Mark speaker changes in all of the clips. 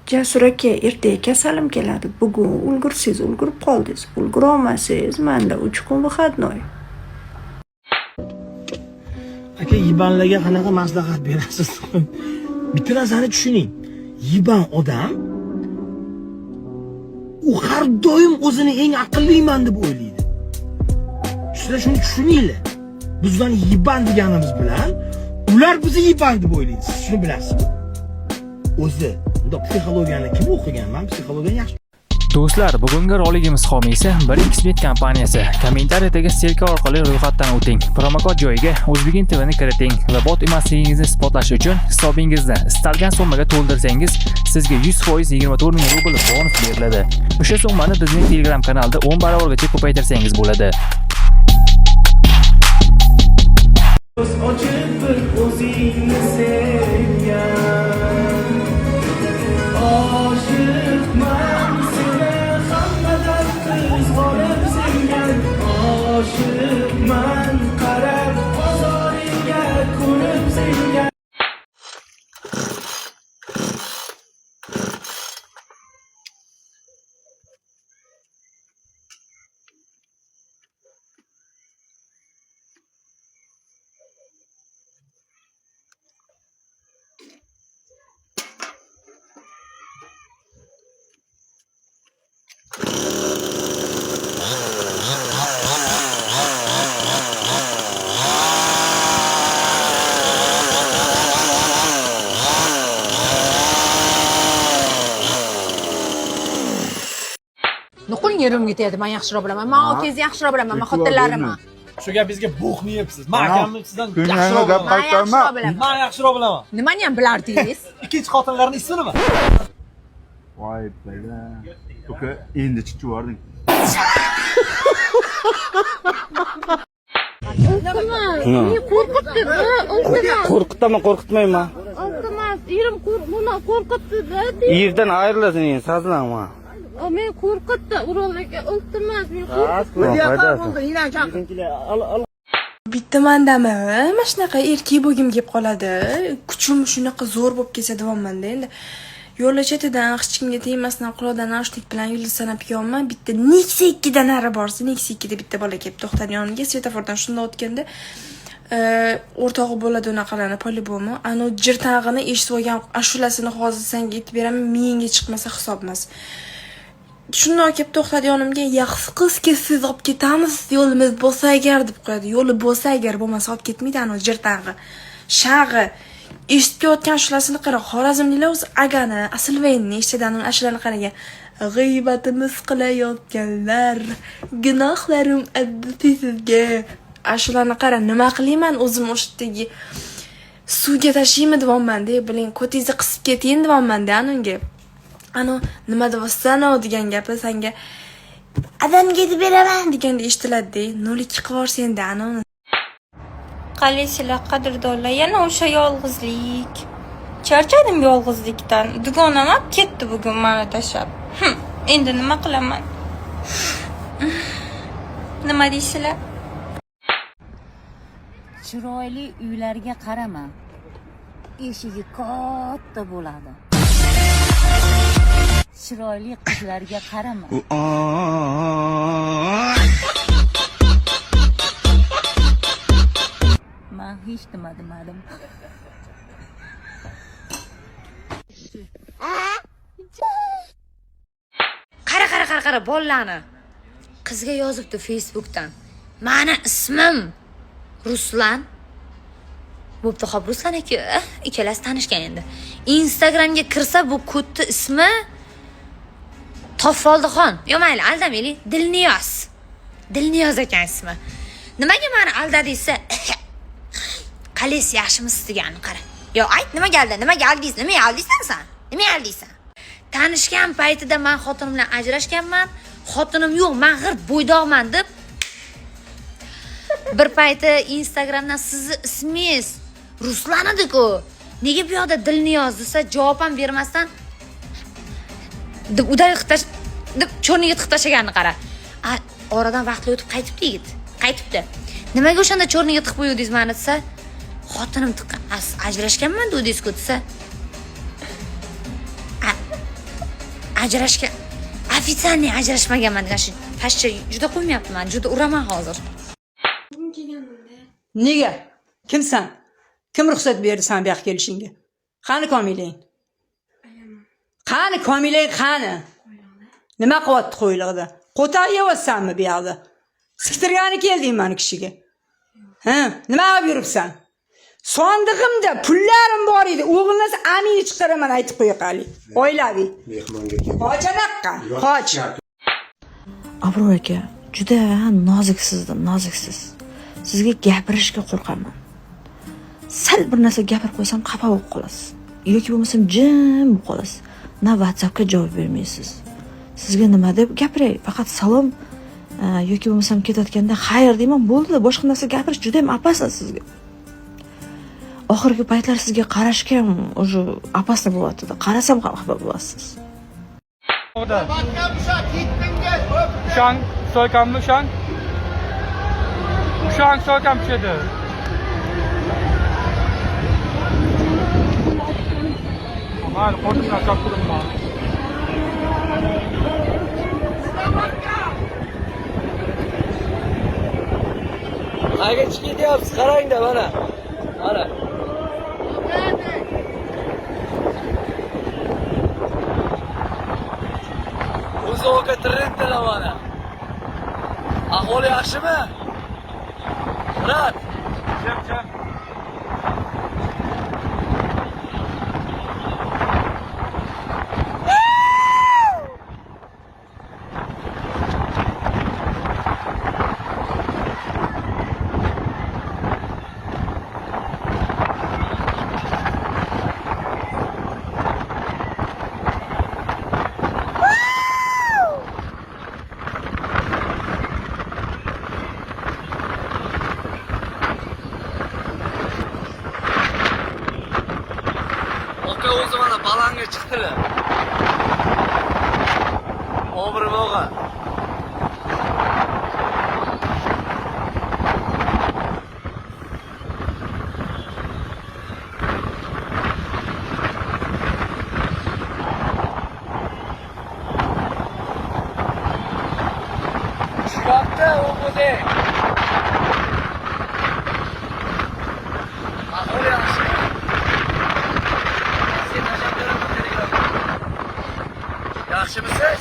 Speaker 1: Jasur aka, ertaga kasalim keladi. Bugun ulgursiz ulgurib qoldingiz. Ulgura olmasangiz, menda 3 kun выходной.
Speaker 2: Aka, yibanlarga qanaqa maslahat berasiz? Bitta narsani tushuning. Yiban odam u har doim o'zini eng aqlliman deb o'ylaydi. Sizlar shuni tushuninglar. Bizdan yiban deganimiz bilan ular bizni yiban deb o'ylaydi. Siz shuni bilasizmi? O'zi, unda psixologiyani kim o'qigan? Men psixologiyani yaxshi.
Speaker 3: Do'stlar, bugungi roligimiz homiysi 1xbet kompaniyasi. Kommentariyadagi ssilka orqali ro'yxatdan o'ting. Promokod joyiga O'zbegin TVni kiriting va bot emasligingizni isbotlash uchun hisobingizni istalgan summaga to'ldirsangiz, sizga 100% 24 ming rubl bonus beriladi. O'sha summani bizning Telegram kanalida 10 barobargacha ko'paytirsangiz bo'ladi.
Speaker 4: Nuqul yerim ketadi, men yaxshiroq bilaman. Men okangizni yaxshiroq bilaman, men xotinlarimni.
Speaker 5: Shu gapingizga bo'xni yeyapsiz. Men akamni sizdan
Speaker 6: yaxshiroq
Speaker 5: bilaman. Men yaxshiroq bilaman.
Speaker 4: Nimani ham bilardingiz?
Speaker 5: Ikkinchi xotinlarning ismi nima?
Speaker 6: Voy bala. Uka, endi chiqib yording.
Speaker 7: Qo'rqitaman, qo'rqitmayman.
Speaker 8: Iltimos, erim qo'rqitdi-da.
Speaker 7: Yerdan ayrilasan, endi sazlanma.
Speaker 8: Men qo'rqitdi, Urol aka. Iltimos, men
Speaker 1: Bitta mandami, mana shunaqa erkak bo'lgim kelib qoladi. Kuchim shunaqa zo'r bo'lib kelsa davomanda endi. Yo'lda chetidan hech kimga tegmasdan quloqdan naushnik bilan yo'lda sanab yonman. Bitta Nexia 2 dan nari borsa, Nexia 2 da bitta bola kelib to'xtadi yoniga, svetofordan shunda o'tganda o'rtog'i bo'ladi unaqalarni polibomi. Ani jirtang'ini eshitib olgan ashulasini hozir senga aytib beraman, miyingga chiqmasa hisobmas. Shunday kelib to'xtadi yonimga, "Yaxshi qizga siz olib ketamiz, yo'limiz bo'lsa agar" deb qo'yadi. Yo'li bo'lsa agar bo'lmasa olib ketmaydi ani jirtang'i. Shag'i eshitib kelayotgan ashulasini qara. Xorazmliklar o'zi agani, Asilvaynni eshitadigan ashulasini qaragan. G'iybatimiz qilayotganlar, gunohlarim addi sizga. Ashulani qara, nima qilayman o'zim o'shdagi suvga tashiymi deyapman-da, biling ko'tingizni qisib keting deyapman-da unga. Ano nima deyapsan degan gapi senga adamga aytib beraman deganda eshitiladi-da. 02 qilib yuborsen-da ana.
Speaker 9: Qalaysizlar qadrdonlar, yana o'sha yolg'izlik. Charchadim yolg'izlikdan. Dugonam ham ketdi bugun meni tashlab. Endi nima qilaman? Nima deysizlar?
Speaker 10: Chiroyli uylarga qarama. Eshigi katta bo'ladi. Chiroyli qizlarga qarama. Men hech nima demadim.
Speaker 4: Qara bollarni. Qizga yozibdi Facebookdan. Meni ismim Ruslan. Bo'pti, xo'p, Ruslan aka, ikkalasi tanishgan endi. Instagramga kirsa bu kodni ismi Tofoldaxon. Yo mayli, aldamaylik, Dilniyoz. Dilniyoz ekan ismi. Nimaga meni aldadingizsa, qalaysiz, yaxshimisiz degani qara. Yo, ayt, nimaga aldingiz? Nima aldiysan sen? Nima aldiysan? Tanishgan paytida men xotinim bilan ajrashganman. Xotinim yo'q, men g'irt bo'ydoqman deb bir payti Instagramdan sizni ismingiz Ruslan edi-ku. Nega bu yoqda Dilniyoz desa, javob ham bermasdan deb udalik deb cho'rniga tiqib tashlaganini qara. Oradan vaqtli o'tib qaytibdi yigit. Qaytibdi. Nimaga o'shanda cho'rniga tiqib qo'ydingiz meni desa, xotinim tiqqan. Ajrashganman dedingiz-ku desa, ajrashgan. Ofitsiantni ajrashmaganman degan shu pashcha juda qo'ymayapman, juda uraman hozir.
Speaker 11: Nega? Kimsan? Kim ruxsat berdi sen bu yoqqa kelishingga? Qani Komilang? Qani Komilang qani? Nima qilyapti qo'ylig'ida? Qo'taq yeyapsanmi bu yoqda? Siktirgani kelding meni kishiga. Ha, nima qilib yuribsan? Sondig'imda pullarim bor edi. O'g'ilni amini chiqaraman aytib qo'ya qali. Oilaviy. Mehmonga kel. Qochanaqa, qoch.
Speaker 12: Abror aka, juda noziksiz. Sizga gapirishga qo'rqaman. Sal bir narsa gapirib qo'ysam xafa bo'lib qolasiz. Yoki bo'lmasam jim bo'lib qolasiz. Na WhatsAppga javob bermaysiz. Sizga nima deb gapiray? Faqat salom yoki bo'lmasam ketayotganda xayr deyman, bo'ldi. Boshqa narsa gapirish juda ham opasno sizga. Oxirgi paytlar sizga qarashga ham o'sha opasno bo'lyapti. Qarasam ham xafa bo'lasiz.
Speaker 3: Shang soykammi shang? Shang soykam tushadi. Mana qo'rqindan choptiribman.
Speaker 5: Qayerga chiqib ketyapsiz? Qarang-da mana. Mana. O'zi trendlar mana. Ahvoli yaxshimi? Murat. Jim. O'zi mana balanga chiqdilar. Obri bo'g'a. Chiqapti o'zi. Ahvoli yaxshi. Yaxshimisiz?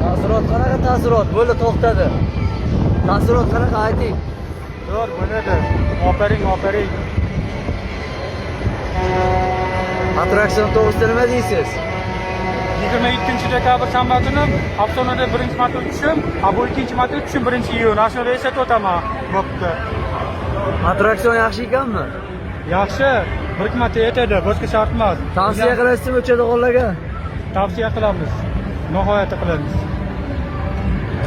Speaker 5: Taassurot qanaqa taassurot? Bo'ldi, to'xtadi. Taassurot qanaqa ayting?
Speaker 3: Zo'r bo'ladi. Opering.
Speaker 5: Attraksion to'g'risida nima deysiz?
Speaker 3: 27-dekabr shanba kuni Afsonada birinchi marta uchishim, bu ikkinchi marta uchishim 1-iyun. Ashnoda esa o'taman. Bo'pti.
Speaker 5: Attraksion yaxshi ekanmi?
Speaker 3: Yaxshi. Bir marta yetadi, boshqa shart emas.
Speaker 5: Tavsiya qilasizmi o'chadiganlarga?
Speaker 3: Tavsiya qilamiz. Nihoyatda qilamiz.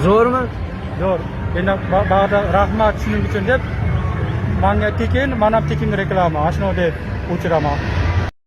Speaker 5: Zo'rmi?
Speaker 3: Zo'r. Endi ba'da rahmat shuning uchun deb menga tekin, mana tekin reklama. Ashnoda o'chiraman.